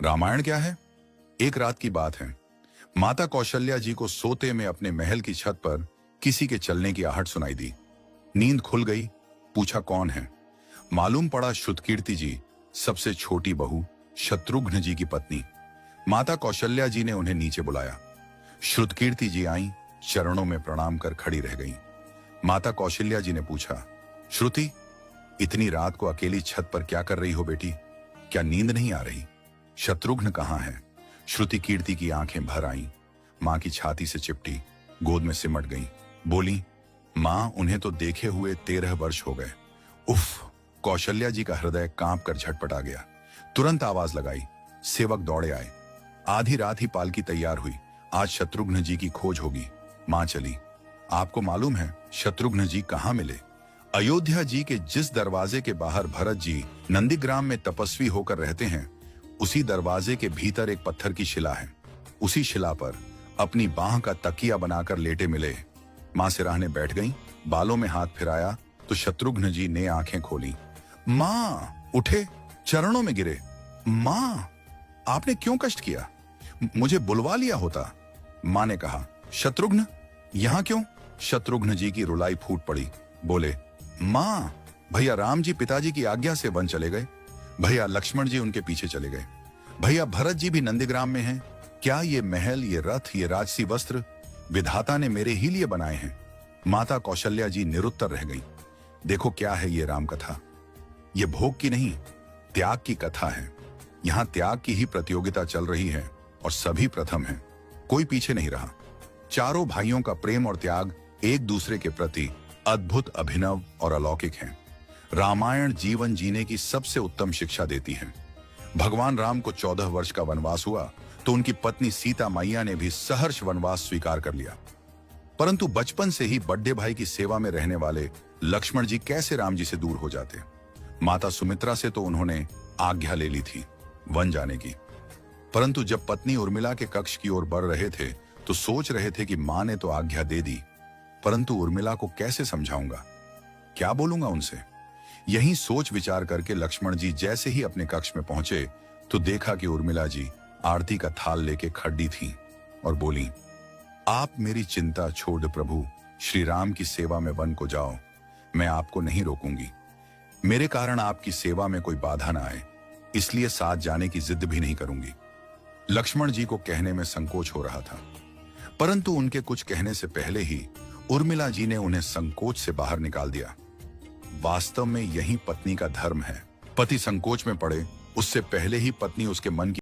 रामायण क्या है? एक रात की बात है। माता कौशल्या जी को सोते में अपने महल की छत पर किसी के चलने की आहट सुनाई दी। नींद खुल गई। पूछा कौन है? मालूम पड़ा श्रुतकीर्ति जी, सबसे छोटी बहू, शत्रुघ्न जी की पत्नी। माता कौशल्या जी ने उन्हें नीचे बुलाया। श्रुतकीर्ति जी आई, चरणों में प्रणाम कर खड़ी रह गईं। माता कौशल्या जी ने पूछा, श्रुति, इतनी रात को अकेली छत पर क्या कर रही हो बेटी? क्या नींद नहीं आ रही? शत्रुघ्न कहाँ है? श्रुति कीर्ति की आंखें भर आईं। मां की छाती से चिपटी, गोद में सिमट गईं। बोली, मां, उन्हें तो देखे हुए 13 वर्ष हो गए। उफ! कौशल्या जी का हृदय कांप कर झटपटा गया। तुरंत आवाज लगाई। सेवक दौड़े आए। आधी रात ही पालकी तैयार हुई। आज शत्रुघ्न जी की खोज होगी। मां चली। आपको मालूम है शत्रुघ्न जी कहाँ मिले? अयोध्या जी के जिस दरवाजे के बाहर भरत जी नंदीग्राम में तपस्वी होकर रहते हैं, उसी दरवाजे के भीतर एक पत्थर की शिला है। उसी शिला पर अपनी बाह का तकिया बनाकर लेटे मिले। मां सिराहने बैठ गईं, बालों में हाथ फिराया तो शत्रुघ्न जी ने आंखें खोली। मां! उठे, चरणों में गिरे। मां, आपने क्यों कष्ट किया? मुझे बुलवा लिया होता। मां ने कहा, शत्रुघ्न यहां क्यों? शत्रुघ्न जी की रुलाई फूट पड़ी। बोले, मां, भैया राम जी पिताजी की आज्ञा से वन चले गए। भैया लक्ष्मण जी उनके पीछे चले गए। भैया भरत जी भी नंदीग्राम में हैं। क्या ये महल, ये रथ, ये राजसी वस्त्र विधाता ने मेरे ही लिए बनाए हैं? माता कौशल्या जी निरुत्तर रह गई। देखो क्या है ये राम कथा। ये भोग की नहीं, त्याग की कथा है। यहां त्याग की ही प्रतियोगिता चल रही है और सभी प्रथम हैं। कोई पीछे नहीं रहा। चारों भाइयों का प्रेम और त्याग एक दूसरे के प्रति अद्भुत, अभिनव और अलौकिक है। रामायण जीवन जीने की सबसे उत्तम शिक्षा देती है। भगवान राम को 14 वर्ष का वनवास हुआ तो उनकी पत्नी सीता मैया ने भी सहर्ष वनवास स्वीकार कर लिया। परंतु बचपन से ही बड़े भाई की सेवा में रहने वाले लक्ष्मण जी कैसे राम जी से दूर हो जाते? माता सुमित्रा से तो उन्होंने आज्ञा ले ली थी वन जाने की। परंतु जब पत्नी उर्मिला के कक्ष की ओर बढ़ रहे थे तो सोच रहे थे कि मां ने तो आज्ञा दे दी, परंतु उर्मिला को कैसे समझाऊंगा, क्या बोलूंगा उनसे? यही सोच विचार करके लक्ष्मण जी जैसे ही अपने कक्ष में पहुंचे तो देखा कि उर्मिला जी आरती का थाल लेके खड़ी थीं और बोली, आप मेरी चिंता छोड़ प्रभु, श्री राम की सेवा में वन को जाओ। मैं आपको नहीं रोकूंगी। मेरे कारण आपकी सेवा में कोई बाधा ना आए, इसलिए साथ जाने की जिद भी नहीं करूंगी। लक्ष्मण जी को कहने में संकोच हो रहा था, परंतु उनके कुछ कहने से पहले ही उर्मिला जी ने उन्हें संकोच से बाहर निकाल दिया। वास्तव में यही पत्नी का धर्म है। पति संकोच में पड़े उससे पहले ही पत्नी उसके मन की